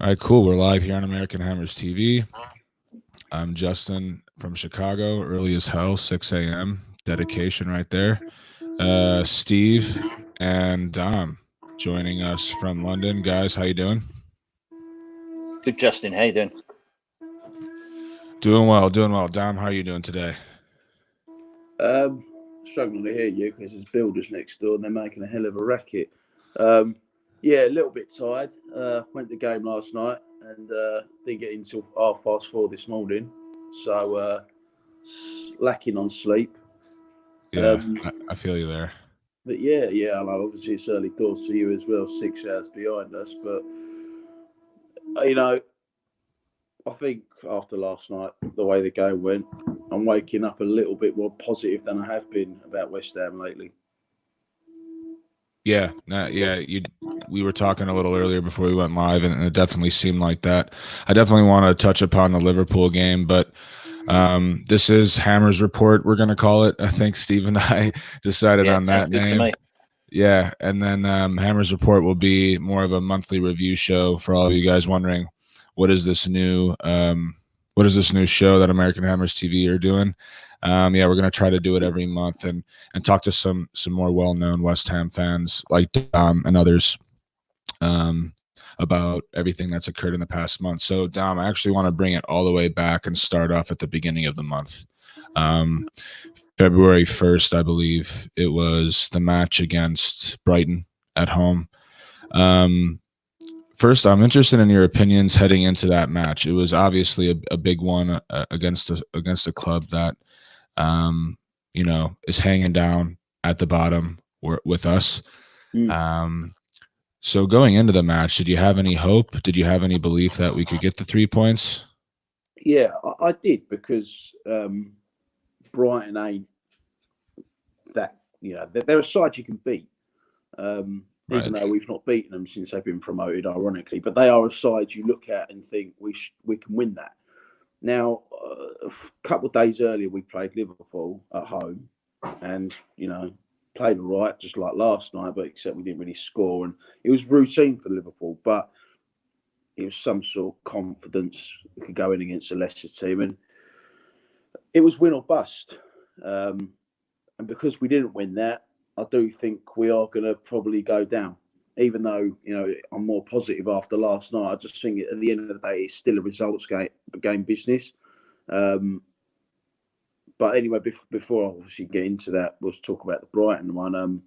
All right, cool. We're live here on American Hammers TV. I'm Justin from Chicago, early as hell, 6 a.m. Dedication right there. Steve and Dom joining us from London. Guys, how you doing? Good, Justin. How you doing? Doing well, doing well. Dom, how are you doing today? Um, Struggling to hear you because there's builders next door and they're making a hell of a racket. Yeah, a little bit tired. Went to the game last night and didn't get in until 4:30 this morning. So lacking on sleep. Yeah, I feel you there. But yeah, I know obviously it's early doors for you as well, 6 hours behind us. But I think after last night, the way the game went, I'm waking up a little bit more positive than I have been about West Ham lately. Yeah, we were talking a little earlier before we went live, and it definitely seemed like that. I definitely want to touch upon the Liverpool game, but this is Hammers Report, we're going to call it. I think Steve and I decided on that name. Yeah, and then Hammers Report will be more of a monthly review show for all of you guys wondering what is this new show that American Hammers TV are doing. Yeah, we're gonna try to do it every month and talk to some more well-known West Ham fans like Dom and others about everything that's occurred in the past month. So Dom, I actually want to bring it all the way back and start off at the beginning of the month. February 1st, I believe it was the match against Brighton at home. First, I'm interested in your opinions heading into that match. It was obviously a big one against a club that is hanging down at the bottom with us. So going into the match, did you have any hope? Did you have any belief that we could get the 3 points? Yeah, I did because Brighton ain't that, they're a side you can beat. Even though we've not beaten them since they've been promoted, ironically, but they are a side you look at and think we can win that. Now, a couple of days earlier, we played Liverpool at home, and played all right, just like last night, but except we didn't really score, and it was routine for Liverpool, but it was some sort of confidence we could go in against a lesser team, and it was win or bust. And because we didn't win that, I do think we are going to probably go down. Even though I'm more positive after last night, I just think at the end of the day, it's still a results game business. But anyway, before I obviously get into that, we'll talk about the Brighton one.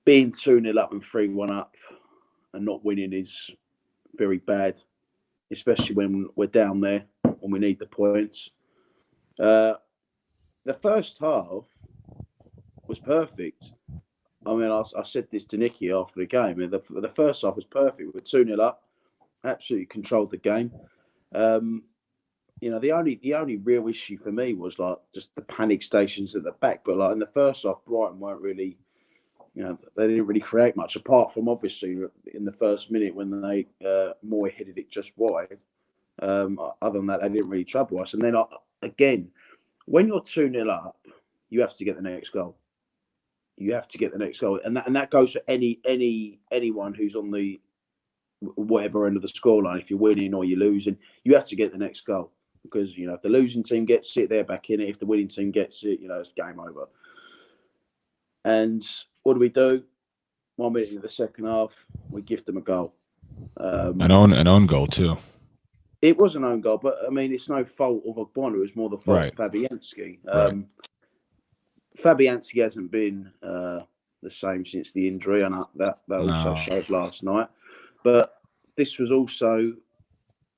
Being 2-0 up and 3-1 up and not winning is very bad, especially when we're down there and we need the points. The first half was perfect. I mean, I said this to Nicky after the game. The first half was perfect. We were 2-0 up, absolutely controlled the game. The only real issue for me was like just the panic stations at the back. But like in the first half, Brighton weren't really, they didn't really create much apart from obviously in the first minute when they Moy headed it just wide. Other than that, they didn't really trouble us. And then again, when you're 2-0 up, you have to get the next goal. You have to get the next goal, and that goes for anyone who's on the whatever end of the scoreline. If you're winning or you're losing, you have to get the next goal because if the losing team gets it, they're back in it. If the winning team gets it, it's game over. And what do? 1 minute in the second half, we give them a goal. An own goal too. It was an own goal, but I mean, it's no fault of Ogbonna. It was more the fault of Fabianski. Fabianski hasn't been the same since the injury, and that also showed last night. But this was also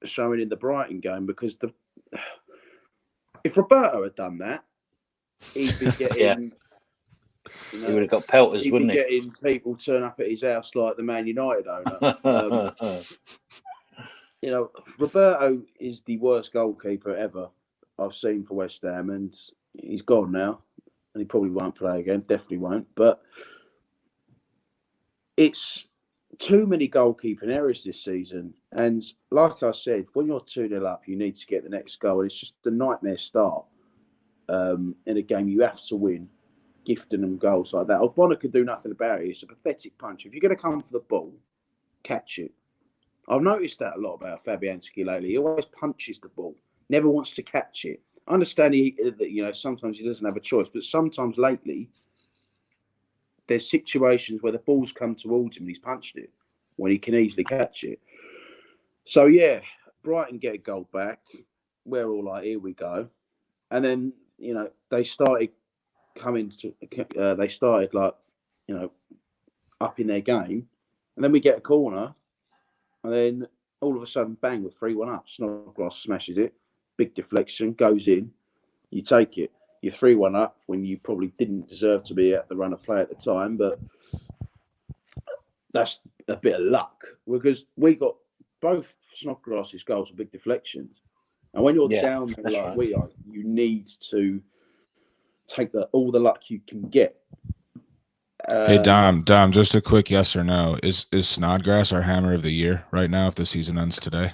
showing in the Brighton game because if Roberto had done that, he'd be getting. He would have got pelters, wouldn't he? He'd be getting people turn up at his house like the Man United owner. Roberto is the worst goalkeeper ever I've seen for West Ham, and he's gone now. And he probably won't play again, definitely won't. But it's too many goalkeeping errors this season. And like I said, when you're 2-0 up, you need to get the next goal. And it's just a nightmare start in a game you have to win, gifting them goals like that. Ogbonna could do nothing about it. It's a pathetic punch. If you're going to come for the ball, catch it. I've noticed that a lot about Fabianski lately. He always punches the ball, never wants to catch it. I understand sometimes he doesn't have a choice, but sometimes lately there's situations where the ball's come towards him and he's punched it when he can easily catch it. So yeah, Brighton get a goal back. We're all like, here we go. And then, they started upping their game. And then we get a corner. And then all of a sudden, bang, we're 3-1 up. Snodgrass smashes it. Big deflection, goes in. You take it. You're 3-1 up when you probably didn't deserve to be at the run of play at the time. But that's a bit of luck because we got both Snodgrass's goals were big deflections. And when you're down there like we are, you need to take all the luck you can get. Hey, Dom, just a quick yes or no. Is Snodgrass our hammer of the year right now if the season ends today?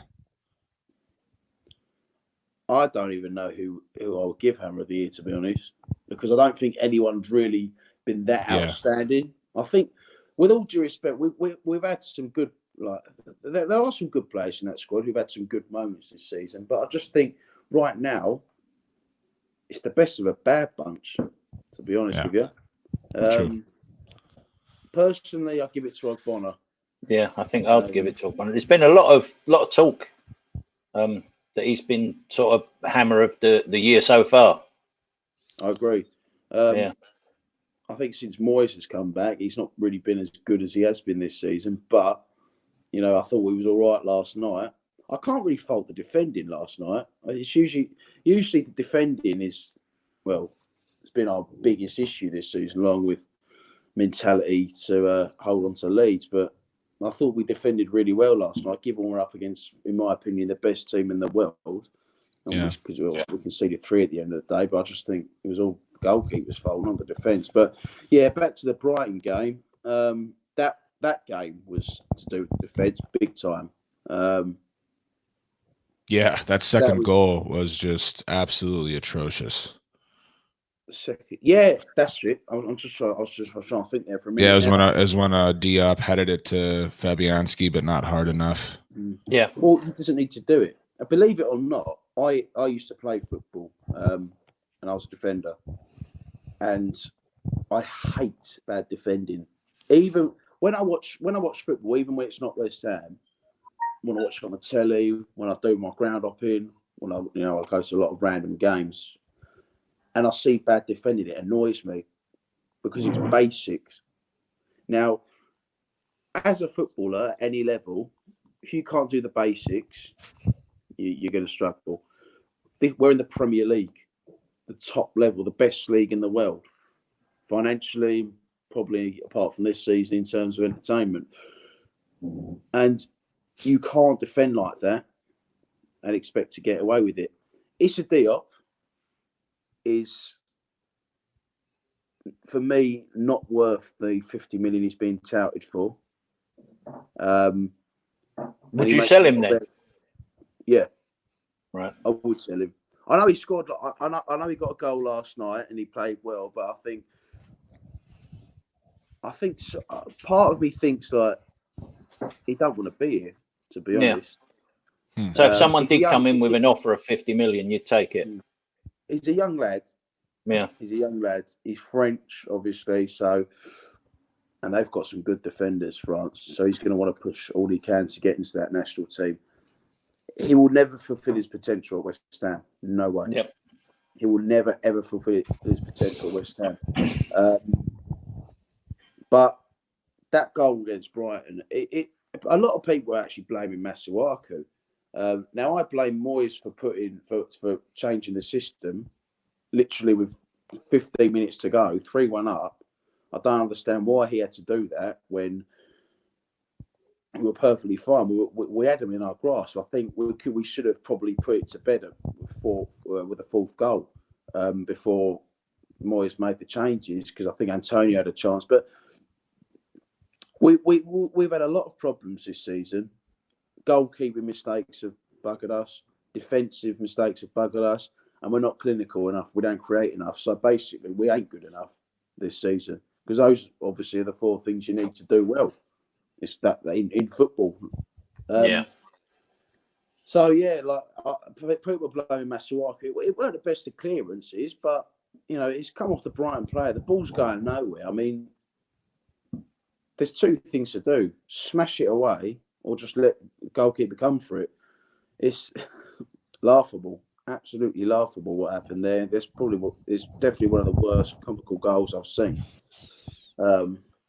I don't even know who I would give hammer of the year, to be honest, because I don't think anyone's really been that outstanding. I think, with all due respect, we've had some good, there are some good players in that squad who've had some good moments this season, but I just think right now it's the best of a bad bunch, to be honest with you. True. Personally, I'll give it to Ogbonna. Yeah, I think I'd give it to Ogbonna. There's been a lot of talk that he's been sort of hammer of the year so far. I agree. I think since Moyes has come back, he's not really been as good as he has been this season. But, I thought he was all right last night. I can't really fault the defending last night. It's usually the defending is, it's been our biggest issue this season, along with mentality to hold on to leads. But I thought we defended really well last night, given we're up against, in my opinion, the best team in the world. Because we conceded 3 at the end of the day, but I just think it was all goalkeeper's fault, not the defence. But yeah, back to the Brighton game. That game was to do with defence big time. That second goal was just absolutely atrocious. Yeah, that's it. I was just trying to think there for a minute. Yeah, it was when Diop headed it to Fabianski, but not hard enough. Yeah. Well, he doesn't need to do it. Believe it or not, I used to play football, and I was a defender, and I hate bad defending. Even when I watch football, even when it's not West Ham, when I watch it on the telly, when I do my ground hopping, when I go to a lot of random games, and I see bad defending, it annoys me because it's basics. Now, as a footballer at any level, if you can't do the basics, you're going to struggle. We're in the Premier League, the top level, the best league in the world. Financially, probably apart from this season in terms of entertainment. And you can't defend like that and expect to get away with it. Issa Diop is, for me, not worth the 50 million he's being touted for. Would you sell him then? Yeah. Right. I would sell him. I know he scored. I know he got a goal last night and he played well, but I think part of me thinks like he don't want to be here, to be honest. So if someone did come in with an offer of 50 million, you'd take it. He's a young lad. Yeah. He's a young lad. He's French, obviously. So, and they've got some good defenders, France. So he's going to want to push all he can to get into that national team. He will never fulfill his potential at West Ham. No way. Yep. He will never, ever fulfill his potential at West Ham. But that goal against Brighton, a lot of people are actually blaming Masuaku. Now, I blame Moyes for changing the system, literally with 15 minutes to go, 3-1 up. I don't understand why he had to do that when we were perfectly fine. We had him in our grasp. I think we should have probably put it to bed with a fourth goal before Moyes made the changes, because I think Antonio had a chance. But we've had a lot of problems this season. Goalkeeping mistakes have buggered us. Defensive mistakes have buggered us. And we're not clinical enough. We don't create enough. So basically, we ain't good enough this season. Because those, obviously, are the 4 things you need to do well. It's that in football. Yeah. So yeah, like people blaming Masuaku. It weren't the best of clearances, but it's come off the Brighton player. The ball's going nowhere. I mean, there's two things to do: smash it away, or just let the goalkeeper come for it. It's laughable, absolutely laughable what happened there. It's definitely one of the worst comical goals I've seen.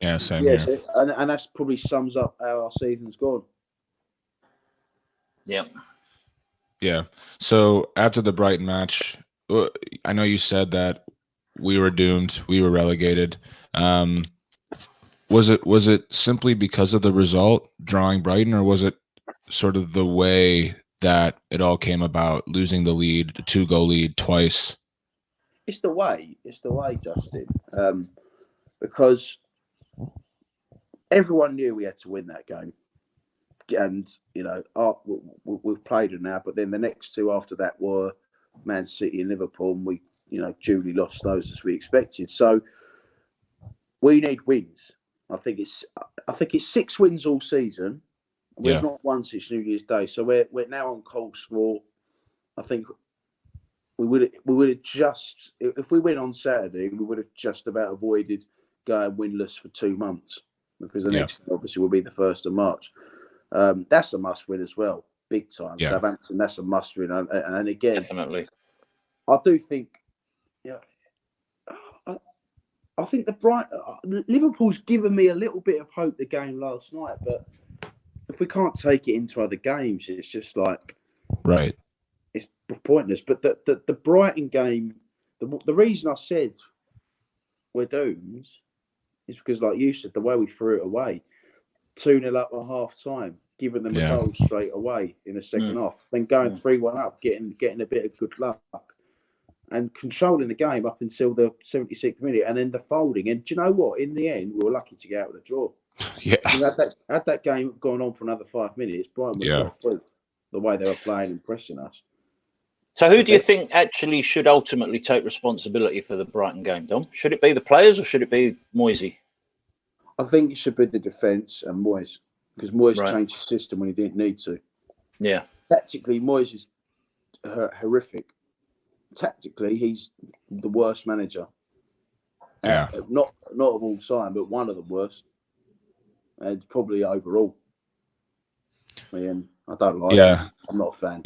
Yeah, same yes, here. and that's probably sums up how our season's gone. Yeah. Yeah. So after the Brighton match, I know you said that we were doomed, we were relegated. Was it simply because of the result, drawing Brighton, or was it sort of the way that it all came about, losing the lead, the 2-goal lead twice? It's the way, Justin. Because everyone knew we had to win that game, and we've played it now. But then the next two after that were Man City and Liverpool, and we duly lost those as we expected. So we need wins. I think it's 6 wins all season. We've not won since New Year's Day, so we're now on course for. I think we would have just, if we win on Saturday, we would have just about avoided going winless for 2 months, because the next obviously will be the 1st of March. That's a must win as well, big time. Yeah. Southampton, that's a must win, and again, Definitely. I do think, I think Liverpool's given me a little bit of hope the game last night, but if we can't take it into other games, it's just like Right. it's pointless. But the Brighton game, the reason I said we're doomed is because, like you said, the way we threw it away, 2-0 up at half time, giving them a goal straight away in the second half, then going 3-1 up, getting a bit of good luck, and controlling the game up until the 76th minute, and then the folding. And do you know what? In the end, we were lucky to get out with a draw. Yeah. Had that game gone on for another 5 minutes, Brighton would have got through the way they were playing and pressing us. So who do you think actually should ultimately take responsibility for the Brighton game, Dom? Should it be the players or should it be Moisey? I think it should be the defence and Moyes, because Moyes changed the system when he didn't need to. Yeah. Tactically, Moyes is horrific. Tactically, he's the worst manager. Yeah. Not of all time, but one of the worst. And probably overall. I don't like him. I'm not a fan.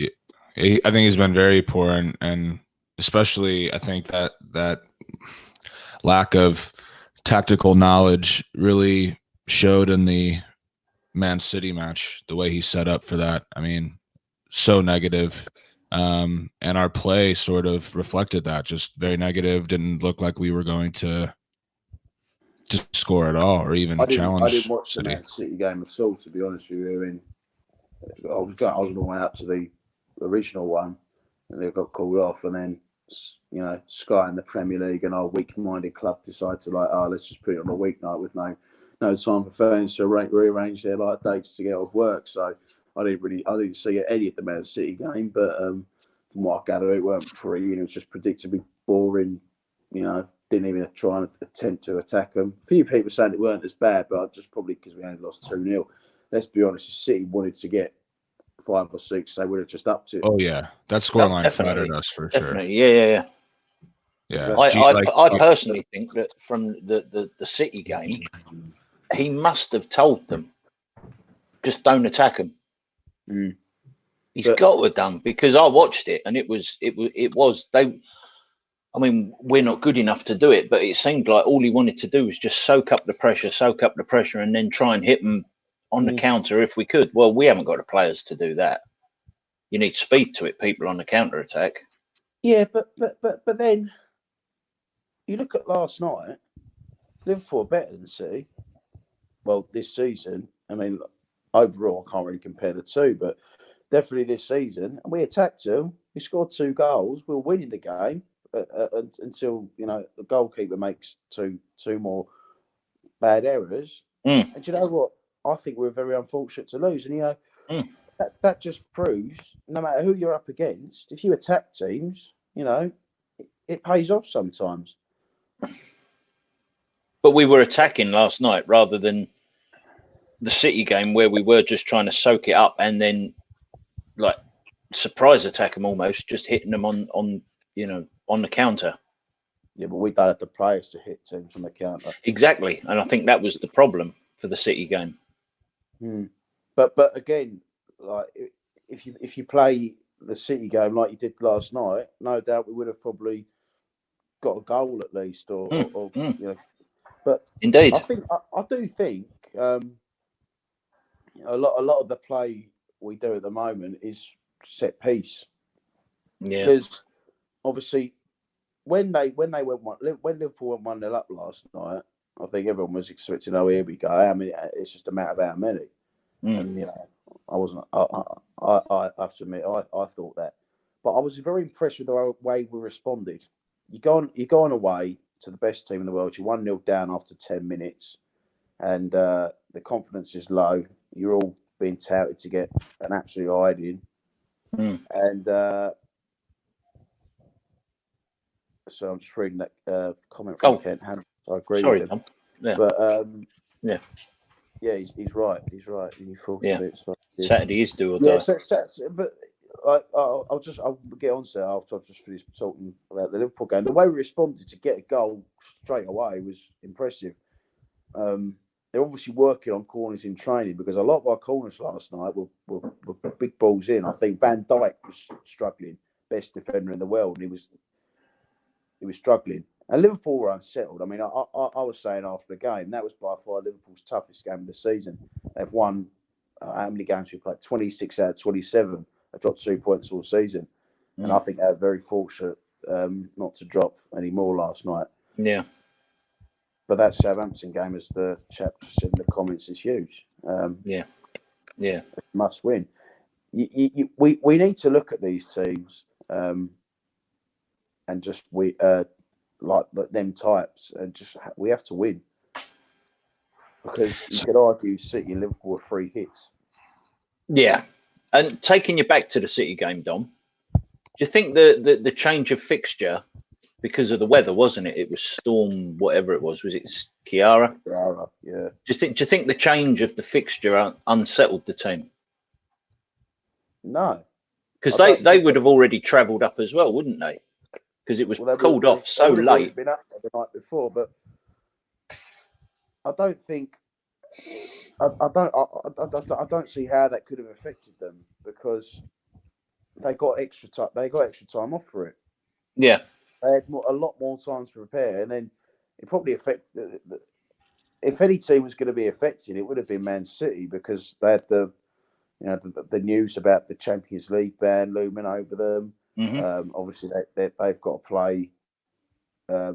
I think he's been very poor, and especially I think that lack of tactical knowledge really showed in the Man City match, the way he set up for that. I mean, so negative. And our play sort of reflected that, just very negative. Didn't look like we were going to score at all, or even challenge. I didn't watch City. The Man City game at all, to be honest with you. I was on the way up to the original one, and they got called off, and then Sky and the Premier League and our weak-minded club decided to let's just put it on a weeknight with no time for fans to rearrange their dates to get off work. So I didn't see any of the Man City game, but from what I gather, it weren't free, and it was just predictably boring. Didn't even try and attempt to attack them. A few people saying it weren't as bad, but just probably because we only lost 2-0. Let's be honest, City wanted to get 5 or 6, they would have just upped it. Oh yeah, that scoreline flattered us for sure. Yeah. I personally think that from the City game, he must have told them, just don't attack them. He's got to have done, because I watched it and it was they. I mean, we're not good enough to do it, but it seemed like all he wanted to do was just soak up the pressure, and then try and hit them on the counter if we could. Well, we haven't got the players to do that. You need speed to hit people on the counter attack. Yeah, but then you look at last night, Liverpool are better than City. Well, this season, I mean, overall, I can't really compare the two, but definitely this season, and we attacked them. We scored 2 goals. We were winning the game until the goalkeeper makes two more bad errors. And you know what? I think we're very unfortunate to lose. And that just proves, no matter who you're up against, if you attack teams, it pays off sometimes. But we were attacking last night rather than the City game where we were just trying to soak it up and then like surprise attack them almost, just hitting them on the counter. Yeah, but we don't have the players to hit teams on the counter. Exactly, and I think that was the problem for the City game. But again, like if you play the City game like you did last night, no doubt we would have probably got a goal at least, or you know. But indeed, I do think a lot of the play we do at the moment is set piece. Yeah, because obviously when Liverpool went 1-0 up last night, I think everyone was expecting, oh, here we go. I mean, it's just a matter of how many. And you know, I wasn't. I have to admit, I thought that, but I was very impressed with the way we responded. You're going away to the best team in the world. You're 1-0 down after 10 minutes, and the confidence is low. You're all being touted to get an absolute hiding, and so I'm just reading that comment from Kent Ham. I agree with him. Tom. Yeah. But yeah, he's right. He's right. He thought Saturday is do or die. But I'll get on to that after I've just finished talking about the Liverpool game. The way we responded to get a goal straight away was impressive. They're obviously working on corners in training because a lot of our corners last night were big balls in. I think Van Dijk was struggling, best defender in the world, and he was struggling. And Liverpool were unsettled. I mean, I was saying after the game, that was by far Liverpool's toughest game of the season. They've won, how many games we played? 26 out of 27. They dropped 2 points all season. And I think they were very fortunate not to drop any more last night. Yeah. But that Southampton game, as the chap just said in the comments, is huge. Yeah. Must win. We need to look at these teams and just like them types, and just we have to win, because you could argue City and Liverpool are 3 hits. Yeah, and taking you back to the City game, Dom, do you think the change of fixture because of the weather, wasn't it? It was storm, whatever it was. Was it Kiara? Kiara, yeah. Do you think the change of the fixture unsettled the team? No, because they would have already travelled up as well, wouldn't they? Because it was called off so late. Been up there the night before, but I don't think I don't see how that could have affected them, because they got extra time. They got extra time off for it. Yeah, they had a lot more time to prepare, and then it probably affected. If any team was going to be affected, it would have been Man City, because they had the news about the Champions League ban looming over them. Obviously, they've got to play a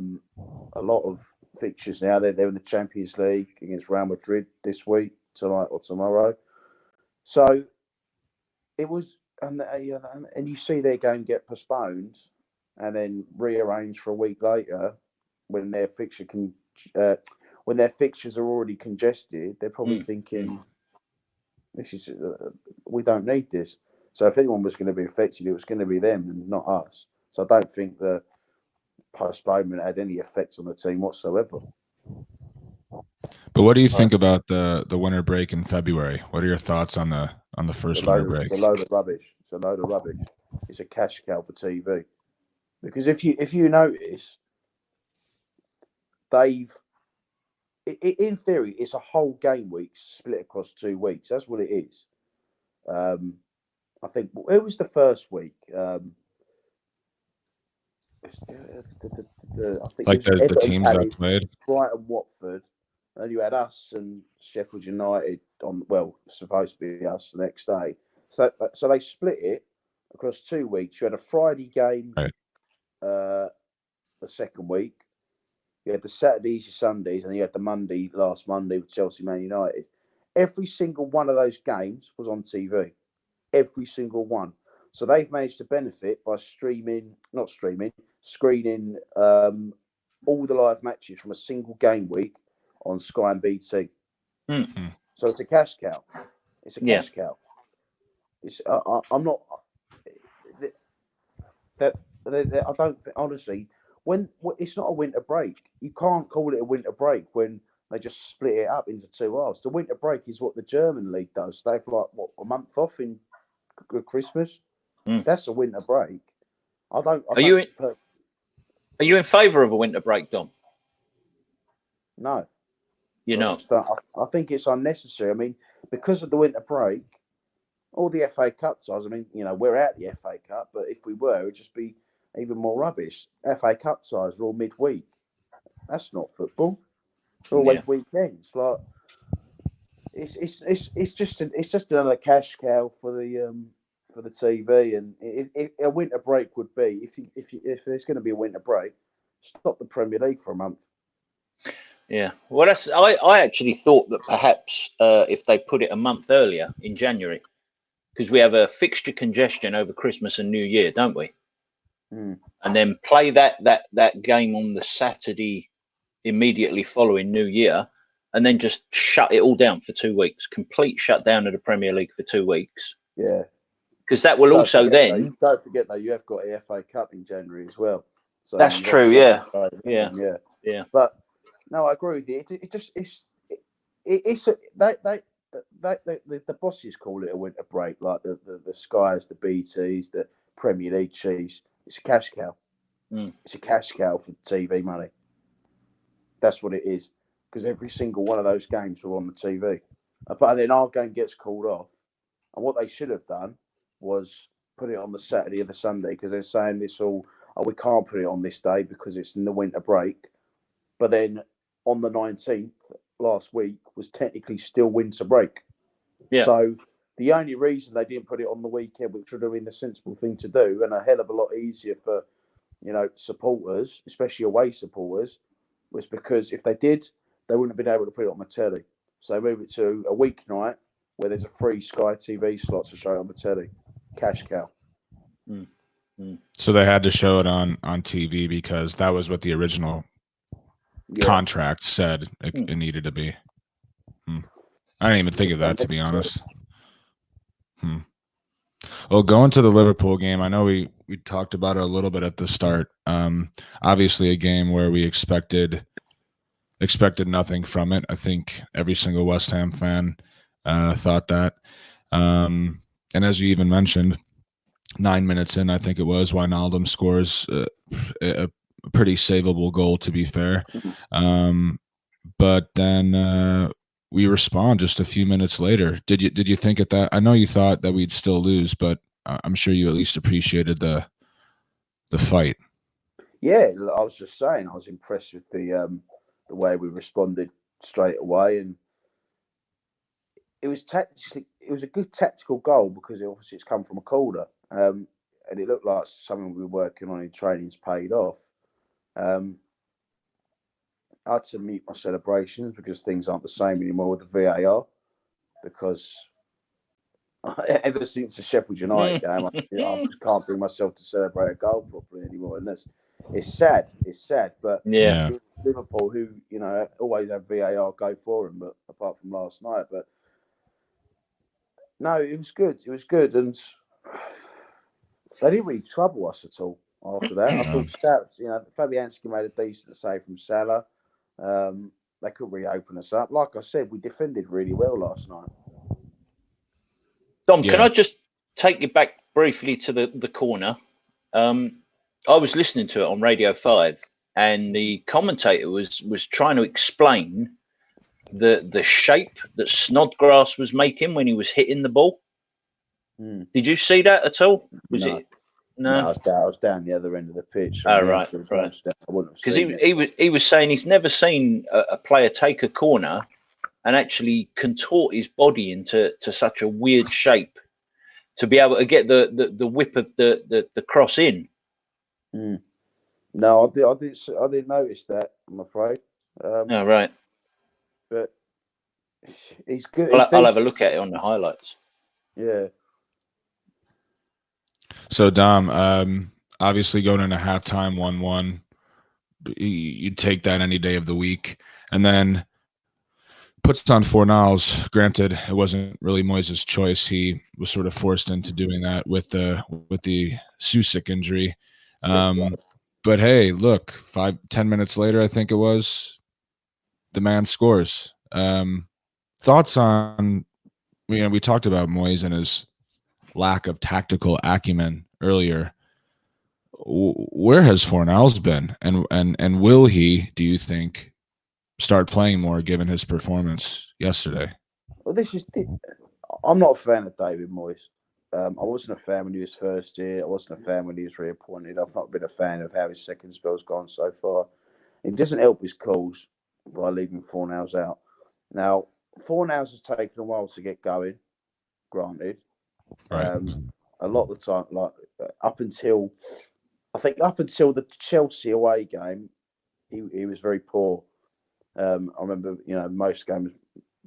lot of fixtures now. They're in the Champions League against Real Madrid this week, tonight or tomorrow. So it was, and you see their game get postponed and then rearranged for a week later when their fixtures are already congested. They're probably thinking, "This is we don't need this." So if anyone was going to be affected, it was going to be them and not us. So I don't think the postponement had any effect on the team whatsoever. But what do you think about the winter break in February? What are your thoughts on the first winter break? It's a load of rubbish. It's a cash cow for TV. Because if you notice, in theory, it's a whole game week split across 2 weeks. That's what it is. I think it was the first week. I think like the teams that played, Brighton, Watford, and you had us and Sheffield United on. Well, supposed to be us the next day. So they split it across 2 weeks. You had a Friday game, right, the second week. You had the Saturdays, your Sundays, and you had the last Monday with Chelsea, Man United. Every single one of those games was on TV. Every single one. So they've managed to benefit by screening all the live matches from a single game week on Sky and BT. So it's a cash cow. It's a cash cow. It's I'm not. I don't think, honestly, when it's not a winter break, you can't call it a winter break when They just split it up into 2 halves. The winter break is what the German league does. They've a month off in Christmas. That's a winter break. Are you in favour of a winter break, Dom? No. You're not? I think it's unnecessary. I mean, because of the winter break, all the FA Cup ties, I mean, we're out the FA Cup, but if we were, it would just be even more rubbish. FA Cup ties are all midweek. That's not football. They're always weekends. Like, it's just another cash cow for the TV. And if a winter break would be, if there's going to be a winter break, stop the Premier League for a month. Yeah, well, I actually thought that perhaps if they put it a month earlier in January, because we have a fixture congestion over Christmas and New Year, don't we? And then play that game on the Saturday immediately following New Year, and then just shut it all down for 2 weeks. Complete shutdown of the Premier League for 2 weeks. Yeah, because that will also then. Don't forget though, you have got a FA Cup in January as well. So that's true. Yeah. But no, I agree with you. The bosses call it a winter break, like the Skies, the BTs, the Premier League chiefs. It's a cash cow. It's a cash cow for TV money. That's what it is. Because every single one of those games were on the TV. But then our game gets called off. And what they should have done was put it on the Saturday or the Sunday, because they're saying we can't put it on this day because it's in the winter break. But then on the 19th last week was technically still winter break. Yeah. So the only reason they didn't put it on the weekend, which would have been the sensible thing to do and a hell of a lot easier for, supporters, especially away supporters, was because if they did, they wouldn't have been able to put it on the telly. So they moved it to a weeknight where there's a free Sky TV slot to show it on the telly. Cash cow. So they had to show it on TV because that was what the original contract said it needed to be. I didn't even think of that, to be honest. Well, going to the Liverpool game, I know we talked about it a little bit at the start. Obviously a game where we expected nothing from it. I think every single West Ham fan thought that. And as you even mentioned, 9 minutes in, I think it was, Wijnaldum scores a pretty savable goal, to be fair. But then we respond just a few minutes later. Did you think at that? I know you thought that we'd still lose, but I'm sure you at least appreciated the fight. Yeah, I was just saying, I was impressed with the way we responded straight away, and it was a good tactical goal because obviously it's come from a corner, and it looked like something we were working on in training's paid off. I had to mute my celebrations because things aren't the same anymore with the VAR, because ever since the Sheffield United game, I just can't bring myself to celebrate a goal properly anymore, and it's sad. It's sad, but Liverpool, who always have VAR go for them, but apart from last night, but no, it was good. It was good, and they didn't really trouble us at all after that. I thought Fabianski made a decent save from Salah. They couldn't really open us up. Like I said, we defended really well last night. Dom, can I just take you back briefly to the corner? I was listening to it on Radio 5, and the commentator was trying to explain the shape that Snodgrass was making when he was hitting the ball. Did you see that at all? No, I was down the other end of the pitch. Oh, right. Because he was saying he's never seen a player take a corner and actually contort his body into such a weird shape to be able to get the whip of the cross in. No, I didn't notice that, I'm afraid. Oh, right. But he's good. I'll have a look at it on the highlights. Yeah. So, Dom, obviously going into halftime 1-1, you'd take that any day of the week. And then puts on Fornals. Granted, it wasn't really Moyes' choice. He was sort of forced into doing that with the Susic injury. But hey, look, 5-10 minutes later, I think it was, the man scores. Thoughts on, we talked about Moyes and his lack of tactical acumen earlier. Where has Fornals been, and will he, do you think, start playing more given his performance yesterday? Well, I'm not a fan of David Moyes. I wasn't a fan when he was first here. I wasn't a fan when he was reappointed. I've not been a fan of how his second spell's gone so far. It doesn't help his cause by leaving Fornals out. Now, Fornals has taken a while to get going, granted. Right. A lot of the time, like up until the Chelsea away game, he was very poor. I remember, most games,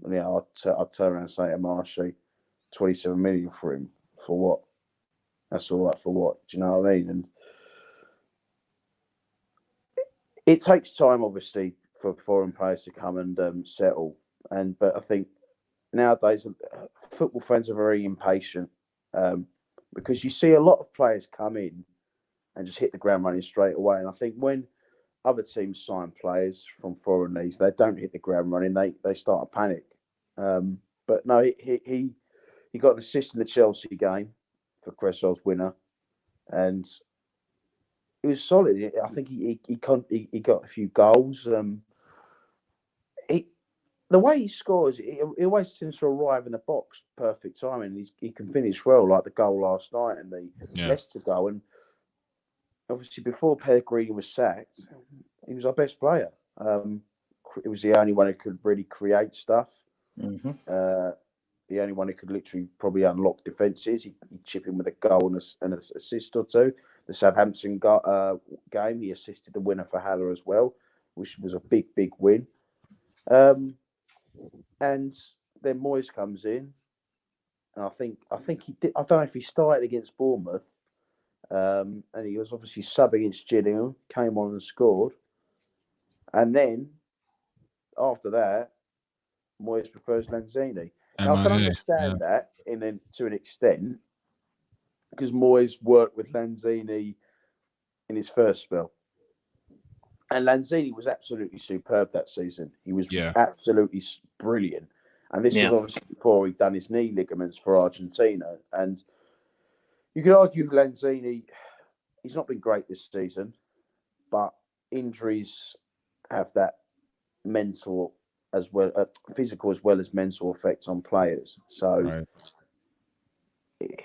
I'd turn around and say to Marshy, 27 million for him. For what? That's all right for what? Do you know what I mean? And it takes time, obviously, for foreign players to come and settle. But I think nowadays football fans are very impatient because you see a lot of players come in and just hit the ground running straight away. And I think when other teams sign players from foreign leagues, they don't hit the ground running. They start to panic. But no, he got an assist in the Chelsea game for Cresswell's winner, and it was solid. I think he got a few goals. The way he scores, he always seems to arrive in the box perfect time, and he can finish well, like the goal last night and the Leicester goal. And obviously, before Pellegrini was sacked, he was our best player. He was the only one who could really create stuff. Mm-hmm. The only one who could literally probably unlock defences. He'd chip in with a goal and an assist or two. The Southampton game, he assisted the winner for Haller as well, which was a big win. And then Moyes comes in, and I think he did. I don't know if he started against Bournemouth, and he was obviously sub against Gillingham, came on and scored, and then after that, Moyes prefers Lanzini. Now, I can understand that to an extent, because Moyes worked with Lanzini in his first spell. And Lanzini was absolutely superb that season. He was absolutely brilliant. And this was obviously before he'd done his knee ligaments for Argentina. And you could argue Lanzini, he's not been great this season, but injuries have that mental as well, physical as well as mental effect on players. So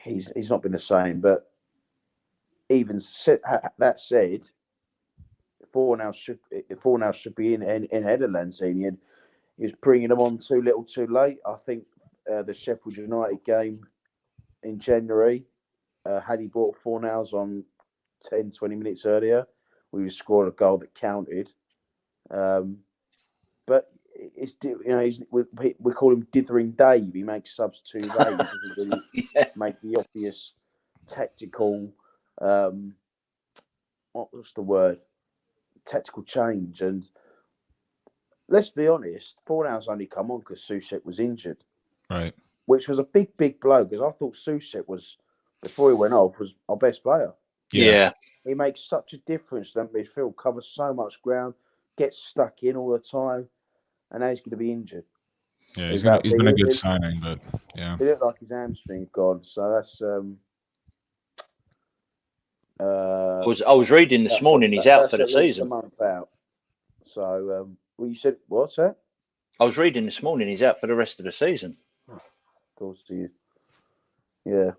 he's not been the same. But even that said, Fornals should be in ahead of Lanzini, and he was bringing them on too little, too late. I think the Sheffield United game in January, had he brought Fornals on 10, 20 minutes earlier, we would score a goal that counted. But it's we call him Dithering Dave. He makes subs too late. He doesn't really make the obvious tactical. What's the word? Tactical change. And let's be honest, Fornals only come on because Souček was injured, right? Which was a big blow, because I thought Souček was, before he went off, was our best player. Yeah. He makes such a difference to that midfield, covers so much ground, gets stuck in all the time, and now he's going to be injured. Yeah, he's been a good signing, but It looked like his hamstring gone, so that's. I was reading this morning he's out for the season. A month out. So, you said what's that? I was reading this morning he's out for the rest of the season. Of course, to you. Yeah.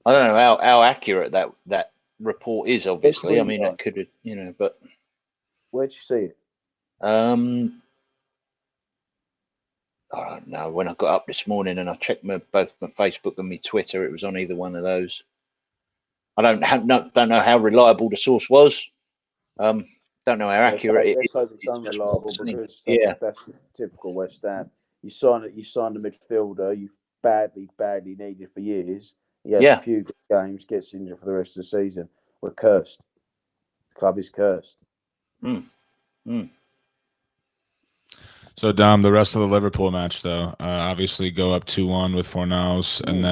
I don't know how accurate that report is. Obviously, I mean, it could, but where'd you see it? I don't know. When I got up this morning and I checked both my Facebook and my Twitter, it was on either one of those. I don't know how reliable the source was. Don't know how accurate it is. It's unreliable because that's typical West Ham. You sign a midfielder you badly needed for years. He has a few good games, gets injured for the rest of the season. We're cursed. The club is cursed. So, Dom, the rest of the Liverpool match, though, obviously go up 2-1 with Fornals, and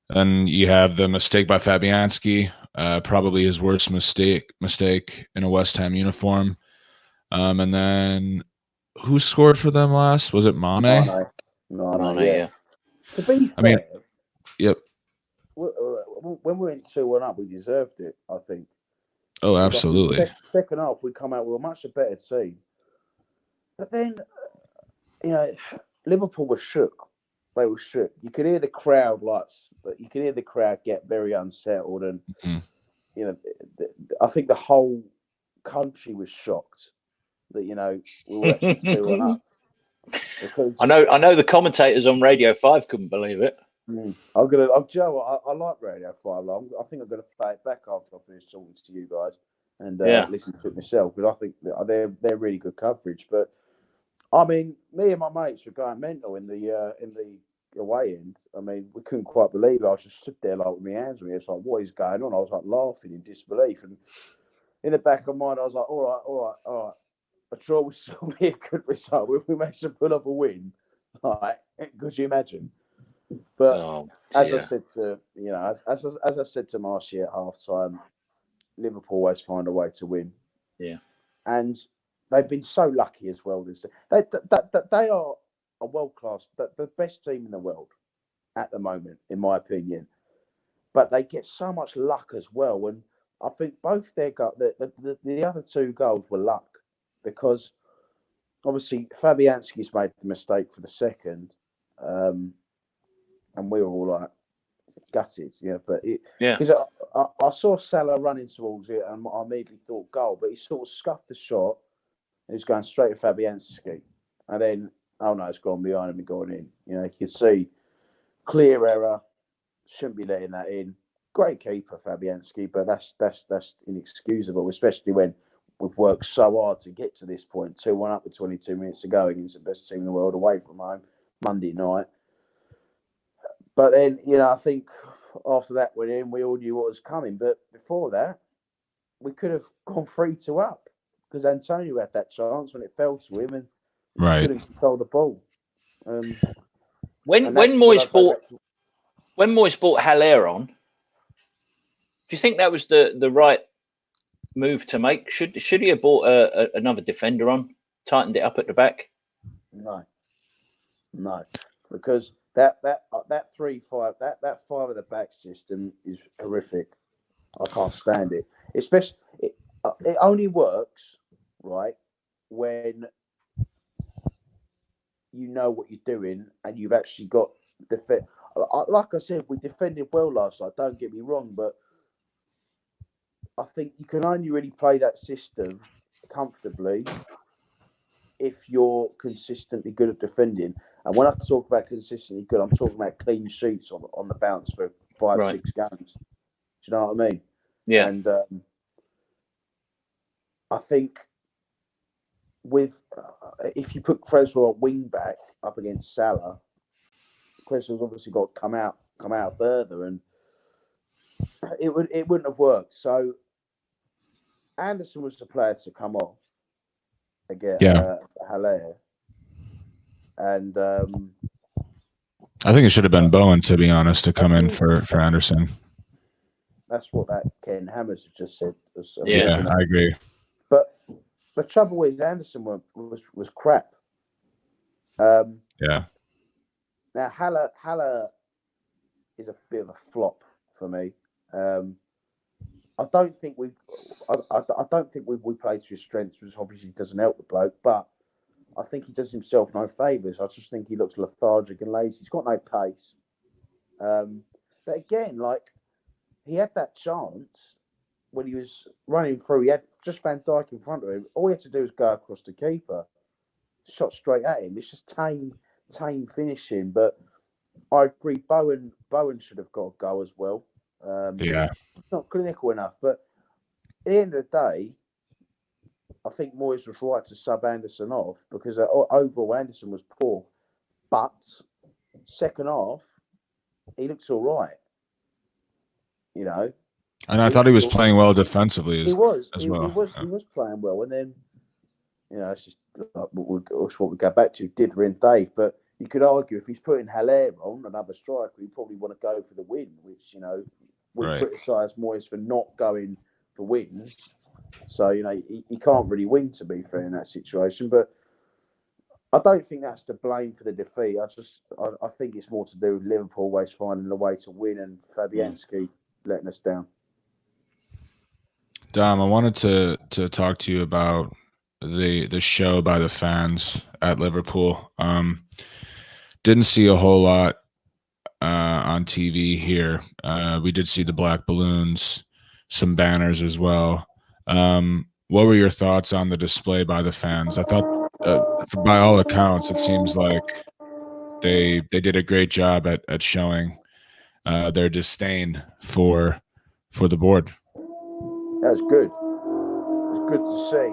then you have the mistake by Fabianski, probably his worst mistake in a West Ham uniform. And then who scored for them last? Was it Mane? Mane, yeah. yeah. To be fair, I mean, yep. when we went 2-1 up, we deserved it, I think. Oh, Because I think absolutely. Second half, we come out with a much better team. But then, Liverpool were shook. They were shook. You could hear the crowd get very unsettled, and Mhm. I think the whole country was shocked that we were actually 2-1 up. Because I know the commentators on Radio 5 couldn't believe it. Joe, I like Radio 5. I think I'm gonna play it back after I finish talking to you guys and listen to it myself, because I think they're really good coverage. But I mean, me and my mates were going mental in the away end. I mean, we couldn't quite believe it. I was just stood there like with my hands on me. It's like, what is going on? I was like laughing in disbelief, and in the back of my mind, I was like, all right. A draw would still be a good result. We managed to pull off a win. Like, could you imagine? But as I said to as I said to Marcy at half time, Liverpool always find a way to win. Yeah, and they've been so lucky as well. They are a world class, the best team in the world at the moment, in my opinion. But they get so much luck as well, and I think both their the other two goals were luck, because obviously Fabianski's made the mistake for the second, and we were all like gutted, But because I saw Salah running towards it, and I immediately thought goal, but he sort of scuffed the shot. He was going straight to Fabianski, and then it's gone behind him and gone in. You could see clear error. Shouldn't be letting that in. Great keeper Fabianski, but that's inexcusable, especially when we've worked so hard to get to this point. 2-1 up with 22 minutes to go against the best team in the world away from home Monday night. But then, I think after that went in, we all knew what was coming. But before that, we could have gone 3-2 up, because Antonio had that chance when it fell to him, and he couldn't control the ball. When Moyes brought Haller on, do you think that was the right move to make? Should he have brought another defender on, tightened it up at the back? No, because that 3-5, that 5 at the back system is horrific. I can't stand it. Especially, it only works right when you know what you're doing and you've actually got like I said, we defended well last night. Don't get me wrong, but I think you can only really play that system comfortably if you're consistently good at defending. And when I talk about consistently good, I'm talking about clean sheets on the bounce for 5-6 games. Do you know what I mean? Yeah. And I think if you put Cresswell at wing back up against Salah, Cresswell's obviously got to come out further, and it wouldn't have worked. So Anderson was the player to come off again. Haller. And I think it should have been Bowen, to be honest, to come in for Anderson. That's what that Ken Hammers just said. Yeah, I agree. But the trouble with Anderson was crap. Yeah. Now Haller is a bit of a flop for me. I don't think we played to his strengths, which obviously doesn't help the bloke. But I think he does himself no favours. I just think he looks lethargic and lazy. He's got no pace. But again, he had that chance when he was running through. He had just Van Dijk in front of him. All he had to do was go across the keeper, shot straight at him. It's just tame finishing. But I agree, Bowen should have got a go as well. It's not clinical enough. But at the end of the day, I think Moyes was right to sub Anderson off, because overall Anderson was poor. But second half, he looks all right. And I thought he was playing well defensively as well. He was playing well. And then, it's just like what we go back to, Didder and Dave. But you could argue if he's putting Haller on, another striker, he'd probably want to go for the win, which, we criticise Moyes for not going for wins. So, he can't really win, to be fair, in that situation. But I don't think that's to blame for the defeat. I think it's more to do with Liverpool always finding a way to win and Fabianski letting us down. Dom, I wanted to talk to you about the show by the fans at Liverpool. Didn't see a whole lot on TV here. We did see the black balloons, some banners as well. What were your thoughts on the display by the fans? I thought, by all accounts, it seems like they did a great job at showing their disdain for the board. That's good. It's good to see.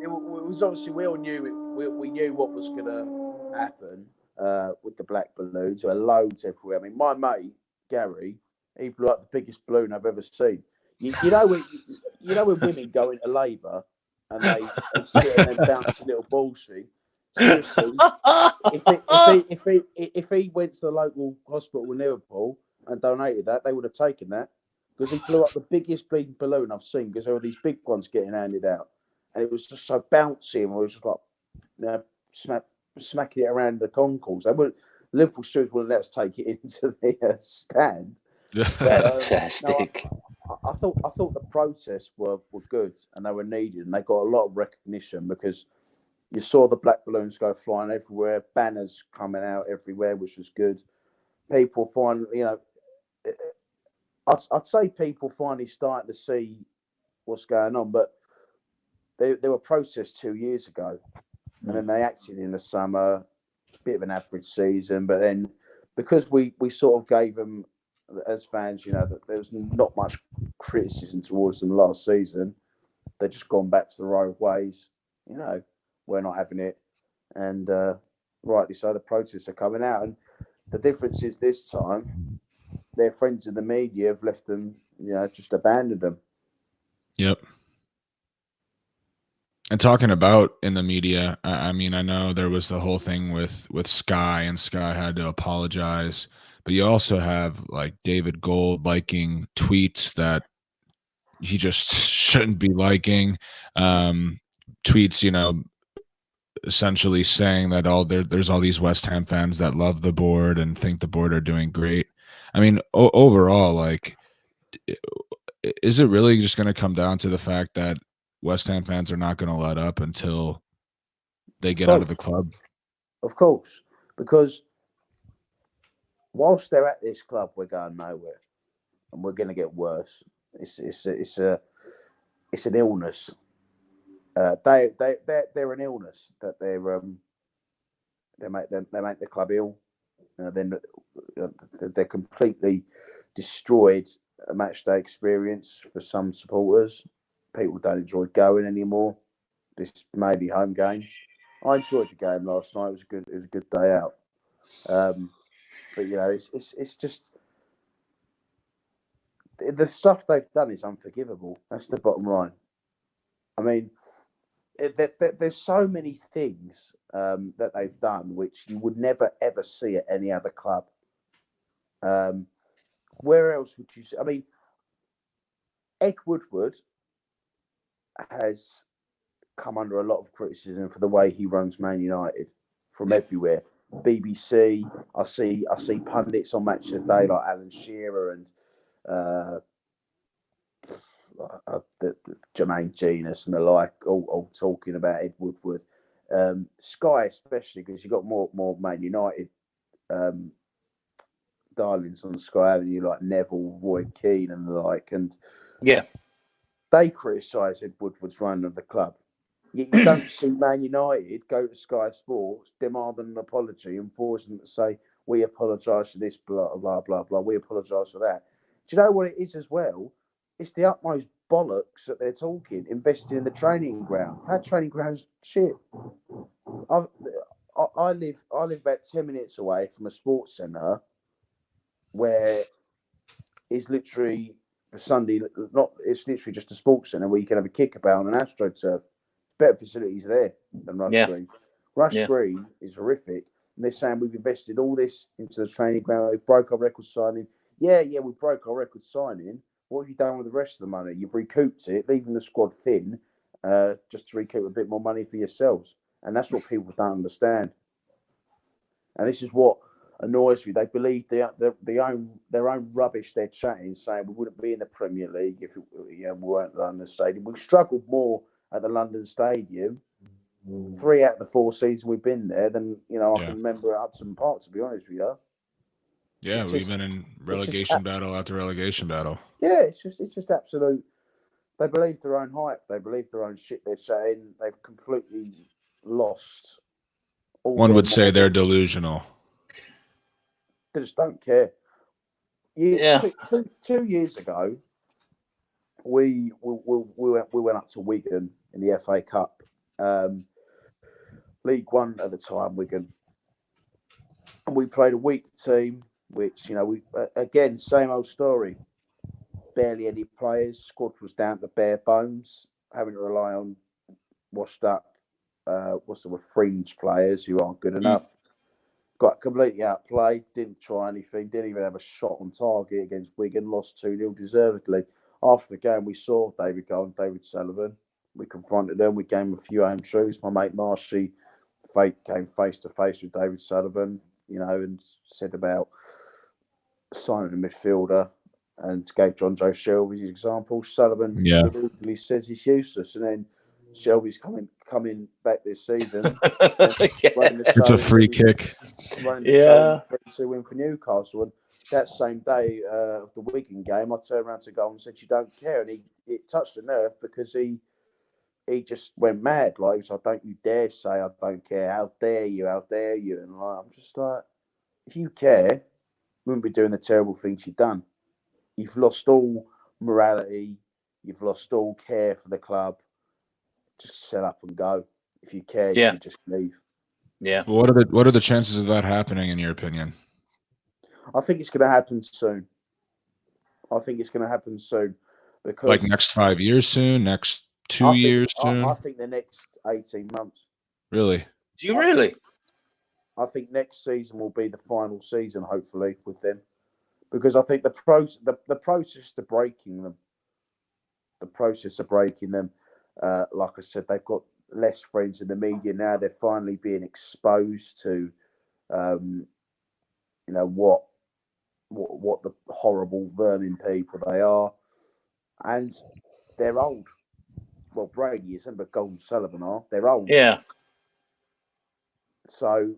It was obviously we all knew it. We knew what was going to happen with the black balloons. There were loads everywhere. I mean, my mate Gary, he blew up the biggest balloon I've ever seen. You know when women go into labour and they sit and then bounce a little balls thing. Seriously, if he went to the local hospital in Liverpool and donated that, they would have taken that, because he blew up the biggest bleeding balloon I've seen, because there were these big ones getting handed out, and it was just so bouncy, and we were just like smacking it around the concourse. Liverpool stewards wouldn't let us take it into the stand. Fantastic. No, I thought the protests were good, and they were needed, and they got a lot of recognition, because you saw the black balloons go flying everywhere, banners coming out everywhere, which was good. People I'd say people finally starting to see what's going on, but there were protests 2 years ago, and then they acted in the summer, bit of an average season, but then because we sort of gave them, as fans, that there was not much criticism towards them last season, they've just gone back to the old ways. We're not having it, and rightly so. The protests are coming out, and the difference is this time their friends in the media have left them, just abandoned them. Yep. And talking about in the media, I mean, I know there was the whole thing with Sky, and Sky had to apologize, but you also have like David Gold liking tweets that he just shouldn't be liking. Tweets, essentially saying that there's all these West Ham fans that love the board and think the board are doing great. I mean, overall, like, is it really just going to come down to the fact that West Ham fans are not going to let up until they get out of the club? Of course, because whilst they're at this club, we're going nowhere, and we're going to get worse. It's an illness. They're an illness that they make the club ill. Then they're completely destroyed a match day experience for some supporters. People don't enjoy going anymore. This may be home games. I enjoyed the game last night. It was a good day out. But it's just the stuff they've done is unforgivable. That's the bottom line. I mean, there's so many things that they've done which you would never ever see at any other club. Where else would you see? I mean, Ed Woodward has come under a lot of criticism for the way he runs Man United from everywhere. BBC, I see pundits on Match of the Day like Alan Shearer and Jermaine Genius and the like, all talking about Ed Woodward. Sky especially, because you got more Man United darlings on Sky Avenue like Neville, Roy Keane and the like, and they criticise Ed Woodward's run of the club. You don't see Man United go to Sky Sports, demand an apology and force them to say, we apologise for this, blah, blah, blah, blah, we apologise for that. Do you know what it is as well? It's the utmost bollocks that they're talking, investing in the training ground. That training ground's shit. I live about 10 minutes away from a sports centre where it's literally for Sunday, it's literally just a sports centre where you can have a kickabout on an AstroTurf. Better facilities there than Rush Green. Rush Green is horrific. And they're saying we've invested all this into the training ground. We broke our record signing. Yeah, we broke our record signing, what have you done with the rest of the money? You've recouped it, leaving the squad thin, just to recoup a bit more money for yourselves. And that's what people don't understand. And this is what annoys me. They believe their own rubbish they're chatting, saying we wouldn't be in the Premier League if we weren't at London Stadium. We've struggled more at the London Stadium 3 out of the 4 seasons we've been there than I can remember at Upton Park, to be honest with you. Yeah, we've been in relegation battle after relegation battle. Yeah, it's just absolute. They believe their own hype. They believe their own shit they're saying. They've completely lost. One would say they're delusional. They just don't care. 2 years ago, we went up to Wigan in the FA Cup, League One at the time, Wigan, and we played a weak team. Which we again, same old story. Barely any players. Squad was down to bare bones, having to rely on washed up, fringe players who aren't good enough. Got completely outplayed. Didn't try anything. Didn't even have a shot on target against Wigan. Lost 2-0 deservedly. After the game, we saw David Gold and David Sullivan. We confronted them. We gave them a few home truths. My mate Marshy came face to face with David Sullivan, and said about signing a midfielder, and gave John Joe Shelby his example. Sullivan literally says he's useless, and then Shelby's coming back this season. It's a free kick. Yeah, 3-2 win for Newcastle. And that same day of the Wigan game, I turned around to Gold and said, "You don't care," and it touched the nerve because he just went mad. Like, he was like, "Don't you dare say I don't care! How dare you? How dare you?" And I'm just like, if you care, you wouldn't be doing the terrible things you've done. You've lost all morality. You've lost all care for the club. Just set up and go. If you care, you just leave. Yeah. What are the chances of that happening, in your opinion? I think it's going to happen soon. Because like next 5 years soon, next 2 years soon. I think the next 18 months. Really? Do you really? I think next season will be the final season, hopefully, with them, because I think the process of breaking them, like I said, they've got less friends in the media now. They're finally being exposed to, what the horrible vermin people they are, and they're old. Well, Brady isn't, but Gold and Sullivan are. They're old. Yeah. So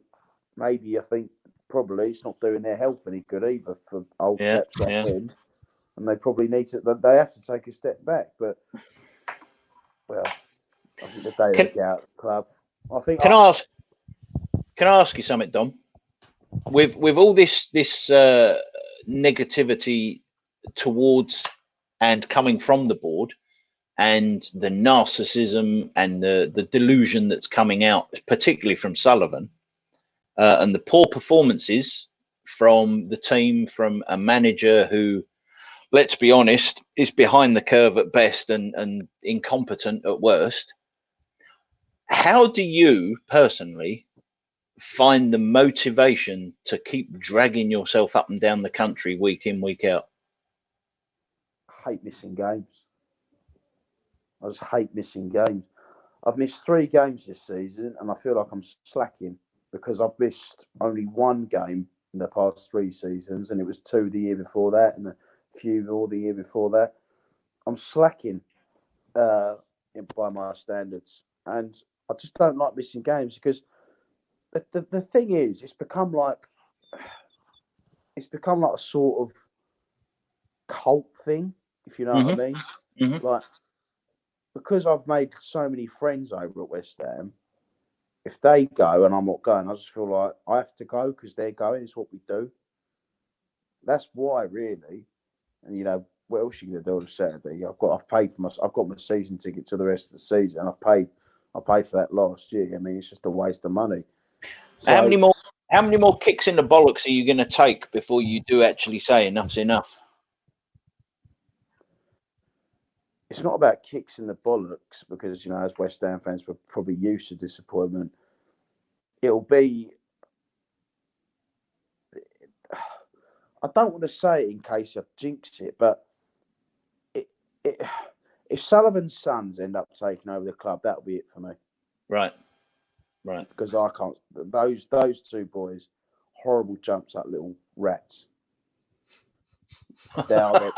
maybe I think probably it's not doing their health any good either for old chaps like them, and they probably need to. They have to take a step back. But I think the day they get out of the club, I think. Can I ask you something, Dom? With all this negativity towards and coming from the board, and the narcissism and the delusion that's coming out, particularly from Sullivan, and the poor performances from the team, from a manager who, let's be honest, is behind the curve at best and incompetent at worst. How do you personally find the motivation to keep dragging yourself up and down the country week in, week out? I hate missing games. I just hate missing games. I've missed 3 games this season, and I feel like I'm slacking because I've missed only 1 game in the past 3 seasons, and it was 2 the year before that, and a few more the year before that. I'm slacking by my standards, and I just don't like missing games because the thing is, it's become like a sort of cult thing, if you know what I mean. Mm-hmm. Like, because I've made so many friends over at West Ham, if they go and I'm not going, I just feel like I have to go because they're going. It's what we do. That's why, really. And what else are you going to do on Saturday? I've got my season ticket to the rest of the season. I paid for that last year. I mean, it's just a waste of money. So, how many more kicks in the bollocks are you going to take before you do actually say enough's enough? It's not about kicks in the bollocks because, as West Ham fans, we're probably used to disappointment. It'll be, I don't want to say it in case I jinx it, but if Sullivan's sons end up taking over the club, that'll be it for me. Right. Because I can't. Those two boys, horrible jumps up little rats. They are.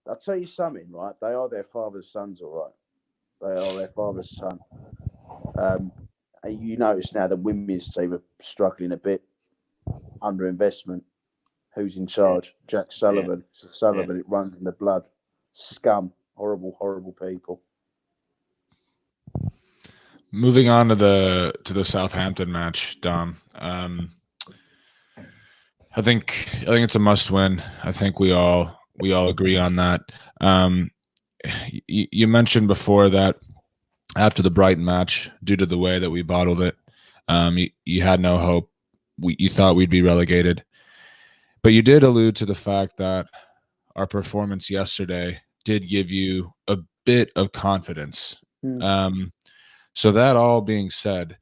I'll tell you something, right? They are their father's sons, all right. They are their father's son. And you notice now the women's team are struggling a bit, under investment. Who's in charge? Jack Sullivan. So Sullivan, it runs in the blood. Scum. Horrible, horrible people. Moving on to the Southampton match, Dom. I think it's a must win. I think we all agree on that. You mentioned before that after the Brighton match, due to the way that we bottled it, you had no hope. You thought we'd be relegated, but you did allude to the fact that our performance yesterday did give you a bit of confidence. So that all being said,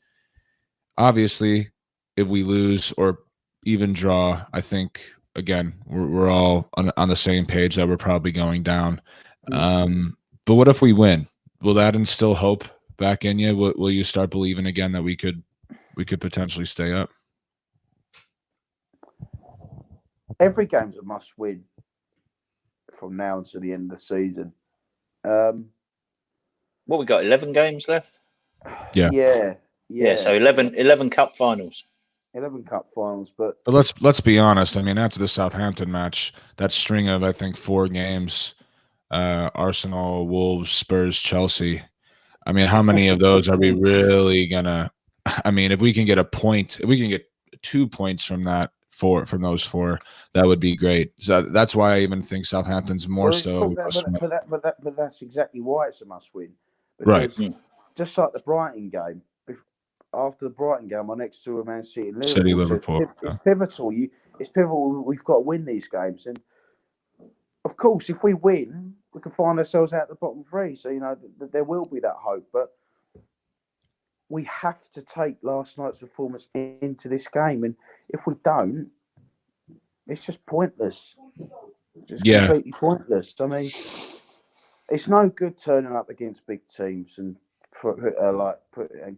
obviously, if we lose or even draw, I think again we're all on the same page that we're probably going down. But what if we win? Will that instill hope back in you? Will you start believing again that we could potentially stay up? Every game's a must win from now until the end of the season. What we got? 11 games left. Yeah. So 11 cup finals. 11 cup finals, but let's be honest. I mean, after the Southampton match, that string of I think 4 games, Arsenal, Wolves, Spurs, Chelsea. I mean, how many of those are we really gonna? I mean, if we can get a point, if we can get 2 points from those 4, that would be great. So that's why I even think Southampton's more so. But that's exactly why it's a must win. Right. Just like the Brighton game, after the Brighton game, our next two are Man City and Liverpool. It's pivotal. It's pivotal. We've got to win these games, and of course, if we win, we can find ourselves out the bottom 3. So there will be that hope, but we have to take last night's performance into this game, and if we don't, it's just pointless. Completely pointless. I mean, it's no good turning up against big teams and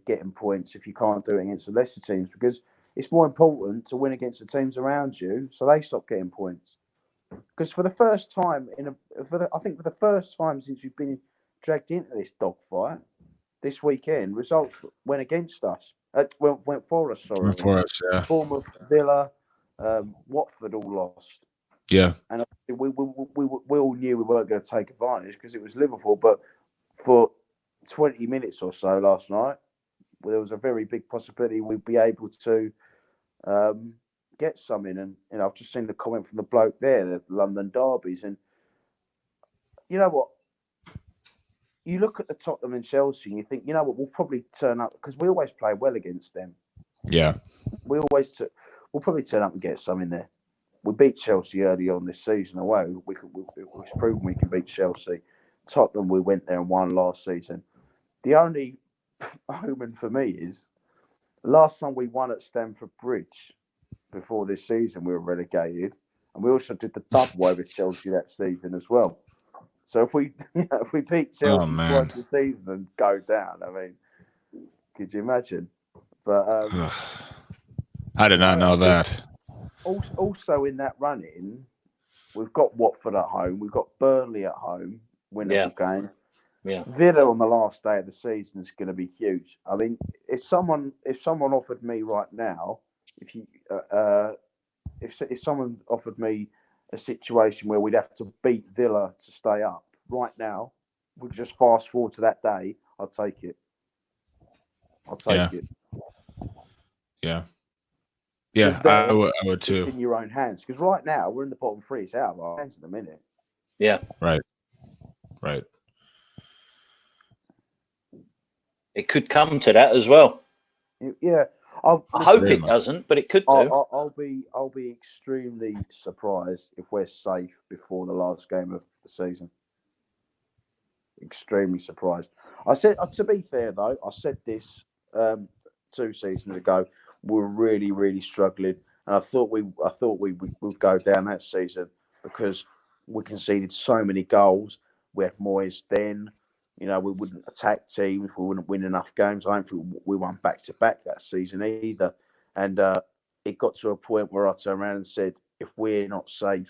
getting points if you can't do it against the lesser teams, because it's more important to win against the teams around you so they stop getting points. Because for the first time for the first time since we've been dragged into this dogfight this weekend, results went against us. Went for us. Sorry, went for us. Yeah. Bournemouth, Villa, Watford all lost. Yeah, and we all knew we weren't going to take advantage because it was Liverpool. But for 20 minutes or so last night, there was a very big possibility we'd be able to get something. And I've just seen the comment from the bloke there, the London derbies, and you know what? You look at the Tottenham and Chelsea, and you think, you know what? We'll probably turn up because we always play well against them. Yeah, we'll probably turn up and get something there. We beat Chelsea early on this season away. It's proven we can beat Chelsea. Tottenham, we went there and won last season. The only omen for me is the last time we won at Stamford Bridge before this season, we were relegated, and we also did the double over Chelsea that season as well. So if we beat Chelsea twice this season and go down, I mean, could you imagine? But I did not know that. Also in that run-in, we've got Watford at home, we've got Burnley at home, winnable game. Yeah. Villa on the last day of the season is going to be huge. I mean, if someone offered me right now, if someone offered me a situation where we'd have to beat Villa to stay up right now, we could just fast forward to that day, I'll take it. Yeah, I would too. It's in your own hands, because right now we're in the bottom 3. It's out of our hands in a minute. Yeah. Right. It could come to that as well. Yeah. I hope it doesn't, but it could do. I'll be extremely surprised if we're safe before the last game of the season. Extremely surprised. I said, to be fair though, I said this 2 seasons ago. We were really, really struggling, and I thought we would go down that season because we conceded so many goals. we had Moyes then. You know, we wouldn't attack teams. We wouldn't win enough games. I don't think we won back-to-back that season either. And it got to a point where I turned around and said, if we're safe,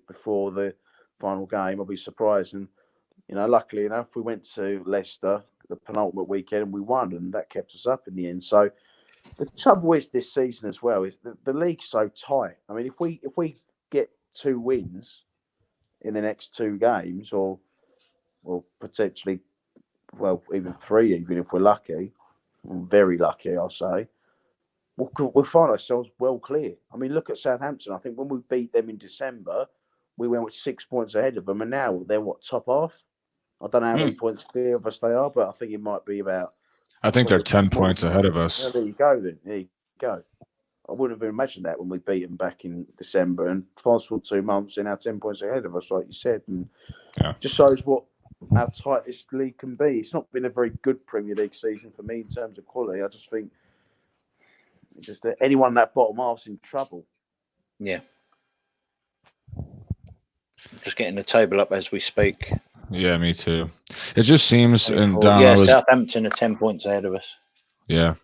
before the final game, I'll be surprised. And, you know, luckily enough, we went to Leicester the penultimate weekend and we won, and that kept us up in the end. So the trouble is this season as well is the league's so tight. I mean, if we get 2 wins in the next 2 games, or potentially, well, even 3, even if we're lucky, very lucky, I'll say, we'll find ourselves well clear. I mean, look at Southampton. I think when we beat them in December, we went with 6 points ahead of them, and now they're top half. I don't know how many points clear of us they are, but I think it might be about. I think they're 10 points ahead of us. Yeah, there you go. Then there you go. I wouldn't have imagined that when we beat them back in December, and fast forward 2 months, they're now 10 points ahead of us, like you said, and just shows how tight this league can be. It's not been a very good Premier League season for me in terms of quality. I just think anyone that bottom half's in trouble. Yeah. Just getting the table up as we speak. Yeah, me too. It just seems, and Southampton are 10 points ahead of us. Yeah.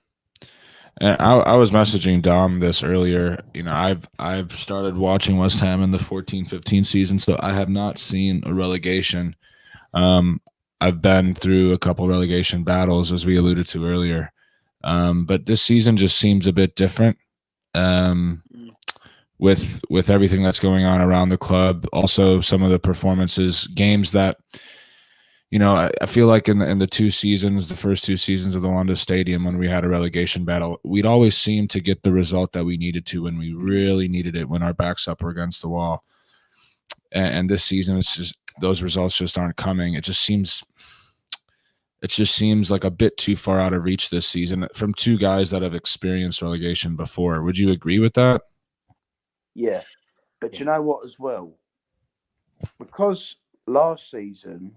And I was messaging Dom this earlier. You know, I've started watching West Ham in the 14-15 season, so I have not seen a relegation. I've been through a couple relegation battles, as we alluded to earlier. But this season just seems a bit different. With everything that's going on around the club, also some of the performances, games that, you know, I feel like in the first 2 seasons of the Wanda Stadium, when we had a relegation battle, we'd always seem to get the result that we needed to when we really needed it, when our backs up were against the wall. And this season, it's just those results just aren't coming. It just seems like a bit too far out of reach this season from 2 guys that have experienced relegation before. Would you agree with that? Yeah, but you know what as well? Because last season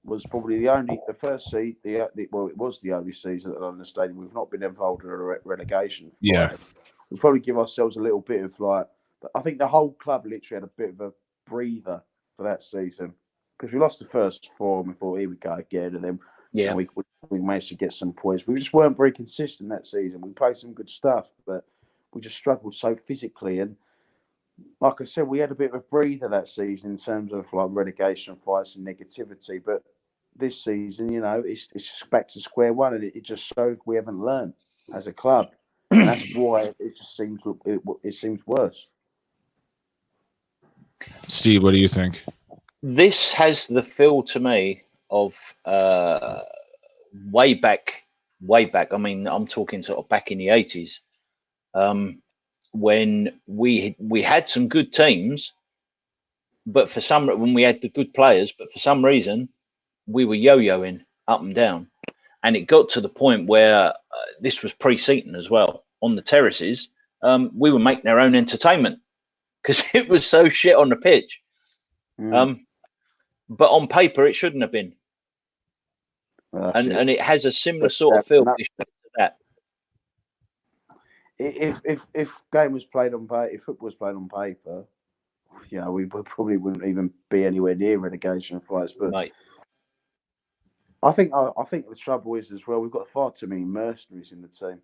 was probably the only season at London Stadium we've not been involved in a relegation fight. Yeah. We probably give ourselves a little bit of I think the whole club literally had a bit of a breather for that season, because we lost the first 4 and we thought, here we go again, and then we managed to get some points. We just weren't very consistent that season. We played some good stuff, but we just struggled so physically. And like I said, we had a bit of a breather that season in terms of like relegation fights and negativity. But this season, you know, it's just back to square one, and it just shows we haven't learned as a club, and that's why it just seems worse. Steve, what do you think? This has the feel to me of way back. I mean, I'm talking sort of back in the 80s. When we had some good teams, but when we had the good players, but for some reason we were yo-yoing up and down, and it got to the point where this was pre-Seaton as well. On the terraces, we were making our own entertainment because it was so shit on the pitch. But on paper, it shouldn't have been, and it has a similar sort of feel to that. If game was played on paper, if football was played on paper, you know, we probably wouldn't even be anywhere near relegation fights. But Mate. I think the trouble is as well, we've got far too many mercenaries in the team.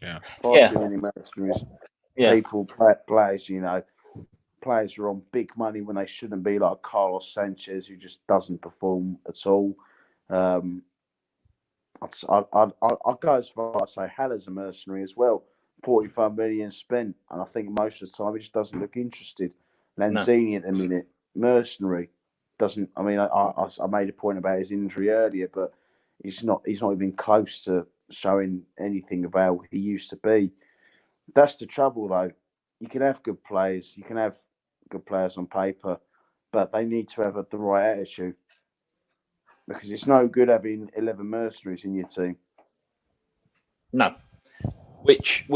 Yeah. Far too many mercenaries. Yeah. People, players, you know, players are on big money when they shouldn't be, like Carlos Sanchez, who just doesn't perform at all. I'd go as far as say Haller's a mercenary as well. 45 million spent, and I think most of the time he just doesn't look interested. Lanzini at the minute, mercenary, doesn't. I mean, I made a point about his injury earlier, but he's not even close to showing anything of how he used to be. That's the trouble, though. You can have good players, on paper, but they need to have the right attitude. Because it's no good having 11 mercenaries in your team. No. Which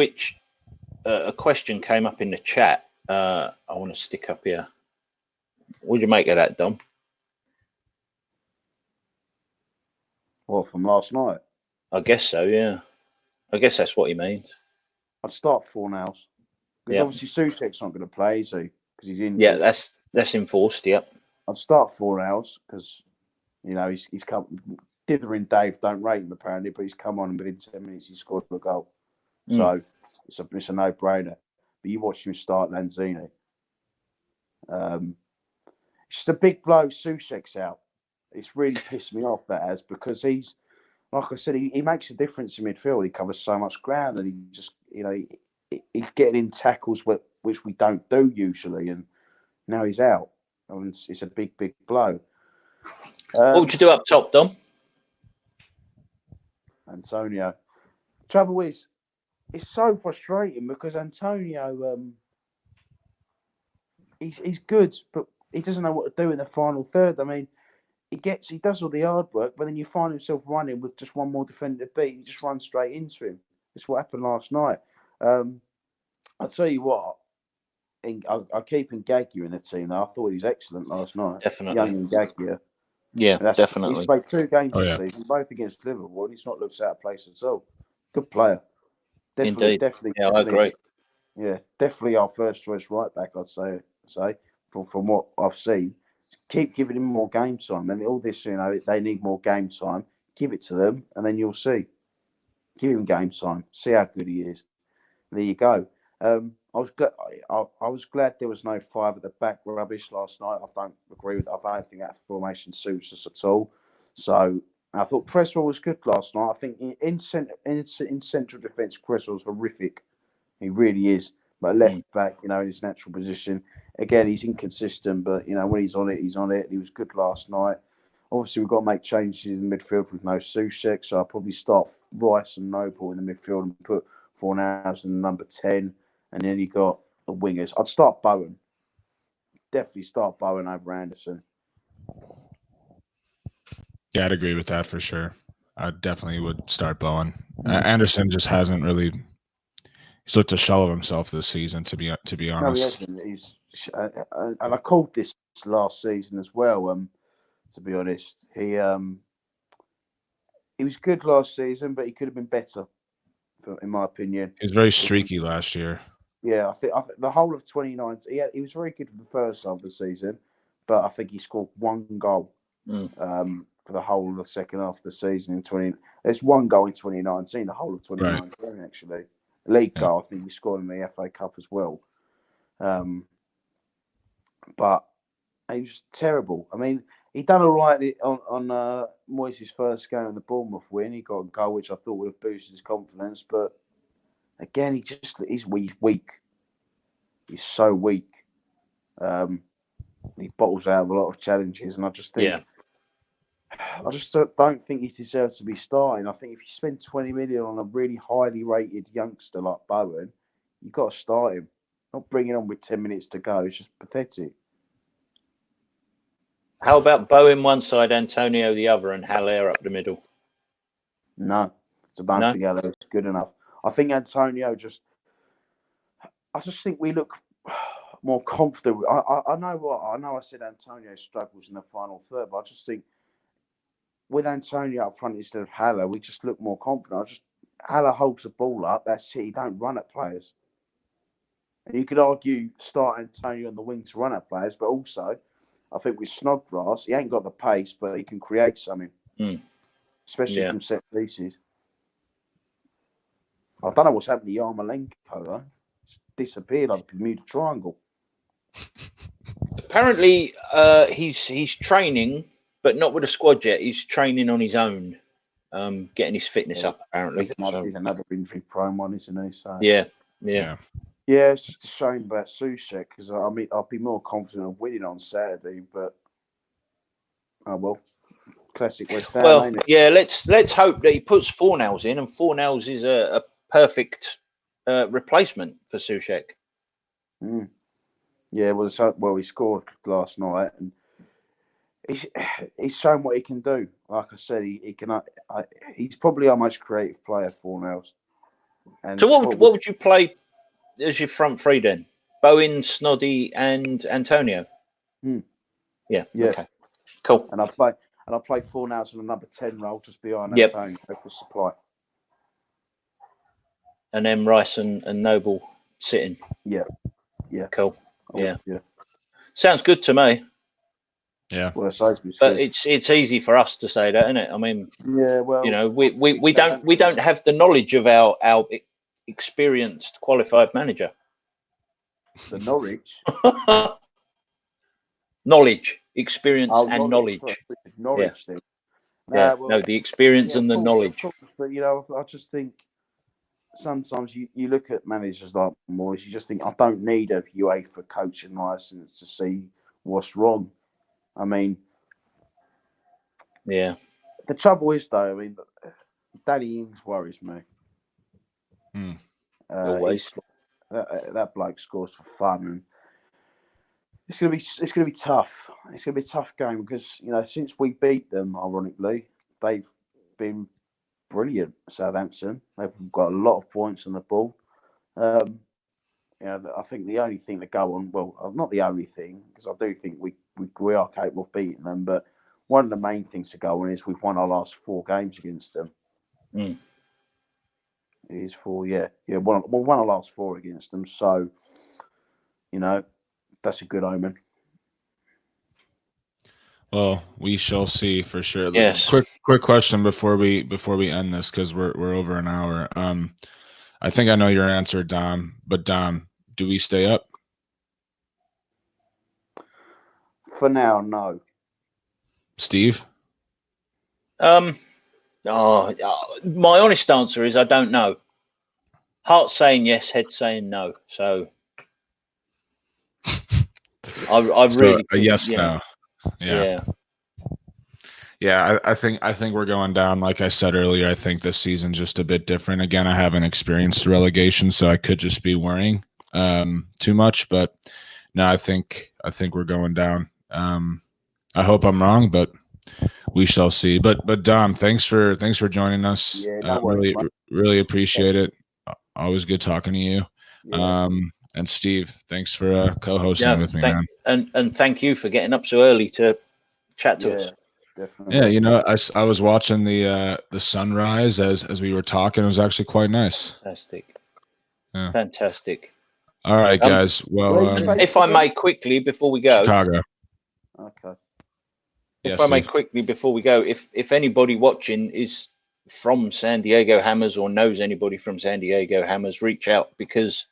a question came up in the chat. I want to stick up here. What do you make of that, Dom? Well, from last night? I guess so, yeah. I guess that's what he means. I'd start Fornals. Because obviously Soucek's not going to play, is he? because he's in. Yeah, that's enforced. Yep. I'd start Fornals because he's come. Dither and Dave don't rate him apparently, but he's come on and within 10 minutes he scored a goal. So it's a no-brainer. But you watch him start Lanzini. It's just a big blow. Soucek's out. It's really pissed me off, that has, because he's, like I said, he makes a difference in midfield. He covers so much ground, and he just, he's getting in tackles which we don't do usually, and now he's out. I mean, it's a big blow. What would you do up top, Dom? Antonio. Trouble is, it's so frustrating because Antonio, he's good, but he doesn't know what to do in the final third. I mean, he does all the hard work, but then you find himself running with just one more defender to beat. You just run straight into him. That's what happened last night. I'll tell you what, I keep Ngagia in the team now. I thought he was excellent last night. Definitely. Young Ngagia. Yeah, definitely. He's played 2 games Oh, yeah. this season, both against Liverpool. He's not looked out of place at all. Good player. Indeed. Definitely. Yeah, I agree. Yeah, definitely our first choice right back, I'd say from what I've seen. Keep giving him more game time, and all this, they need more game time. Give it to them, and then you'll see. Give him game time. See how good he is. There you go. I was glad there was no 5 at the back rubbish last night. I don't agree with. I don't think that formation suits us at all. So I thought Cresswell was good last night. I think in central defence, Cresswell's horrific. He really is. But left back, in his natural position. Again, he's inconsistent, but when he's on it, he's on it. He was good last night. Obviously, we've got to make changes in the midfield with no Soucek, so I'll probably start Rice and Noble in the midfield and put Fornals in number 10, and then you got the wingers. I'd start Bowen. Definitely start Bowen over Anderson. Yeah, I'd agree with that for sure. I definitely would start Bowen. Anderson just hasn't really. He's looked a shell of himself this season, to be honest. No, he hasn't. And I called this last season as well. To be honest, he was good last season, but he could have been better, in my opinion. He was very streaky last year. Yeah, I think the whole of 2019, he was very good for the first half of the season, but I think he scored 1 goal for the whole of the second half of the season. There's 1 goal in 2019, the whole of 2019 actually. League goal, I think he scored in the FA Cup as well. But he was terrible. I mean, he done all right on Moyes' first game in the Bournemouth win. He got a goal, which I thought would have boosted his confidence. But again, he's weak. He's so weak. He bottles out a lot of challenges, and I just think, I just don't think he deserves to be starting. I think if you spend 20 million on a really highly rated youngster like Bowen, you've got to start him. Not bring him on with 10 minutes to go. It's just pathetic. How about Bowen one side, Antonio the other, and Haller up the middle? No, I don't think Haller's good enough. I think Antonio I just think we look more confident. I know I said Antonio struggles in the final third, but I just think with Antonio up front instead of Haller, we just look more confident. Haller holds the ball up. That's it. He don't run at players. And you could argue start Antonio on the wing to run at players, but also I think with Snodgrass, he ain't got the pace, but he can create something, especially from set pieces. I don't know what's happened to Yarmolenko though. It's disappeared like the Bermuda Triangle. Apparently, he's training, but not with a squad yet. He's training on his own, getting his fitness up. Apparently, he's another injury-prone one, isn't he? So. Yeah. Yeah, it's just a shame about Soucek because I'll be more confident of winning on Saturday, but oh well, classic West Ham. Well, ain't it? yeah, let's hope that he puts Fornals in, and Fornals is a perfect replacement for Soucek. Yeah, well, he scored last night, and he's shown what he can do. Like I said, he can. He's probably our most creative player, Fornals. And so, what would you play as your front three then? Bowen, Snoddy, and Antonio. Yeah. Okay. Cool. And I play Fornals in the number 10 role just behind Antonio for supply. And then Rice and Noble sitting. Yeah. Cool. Yeah. Sounds good to me. Yeah. Well, Sainsbury's But good. it's easy for us to say that, isn't it? I mean, Yeah, well, you know, we don't have the knowledge of our experienced qualified manager. the Norwich. Knowledge, experience, and Norwich. knowledge. Norwich thing. Yeah, Well, no, the experience yeah, and the of knowledge. course, but you know, I just think sometimes you look at managers like Moyes, you just think, I don't need a UEFA coaching license to see what's wrong. I mean, Yeah, the trouble is, though, I mean, Danny Ings worries me. always. That bloke scores for fun, and it's gonna be tough. It's gonna be a tough game because, you know, since we beat them, ironically, they've been brilliant. Southampton, they've got a lot of points on the ball. You know, I think the only thing to go on, well, not the only thing, because I do think we are capable of beating them, but one of the main things to go on is we've won our last 4 games against them. Mm. It is 4, yeah. Won our last 4 against them, so, you know, that's a good omen. Well, we shall see for sure. Yes. Quick question before we end this, because we're over an hour. I think I know your answer, Dom. But Dom, do we stay up? For now, no. Steve? My honest answer is I don't know. Heart saying yes, head saying no. So I So, really a yes, you no. know, Yeah, I think we're going down. Like I said earlier, I think this season's just a bit different. Again, I haven't experienced relegation, so I could just be worrying too much. But no, I think we're going down. I hope I'm wrong, but we shall see. But Dom, thanks for joining us. Yeah, no worries, really appreciate it. Always good talking to you. Yeah. And Steve, thanks for co-hosting with me, man. And thank you for getting up so early to chat to us. Definitely. Yeah, you know, I was watching the sunrise as we were talking. It was actually quite nice. Fantastic. Yeah. Fantastic. All right, guys. Well, if I may quickly before we go, Chicago. Okay. If I may quickly before we go, if anybody watching is from San Diego Hammers or knows anybody from San Diego Hammers, reach out, because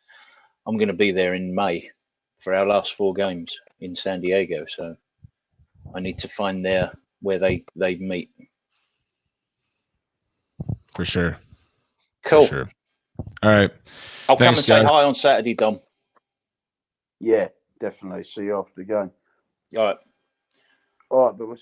I'm going to be there in May for our last 4 games in San Diego. So I need to find where they meet. For sure. Cool. For sure. All right. I'll come and say hi on Saturday, Dom. Yeah, definitely. See you after the game. All right. All right, boys.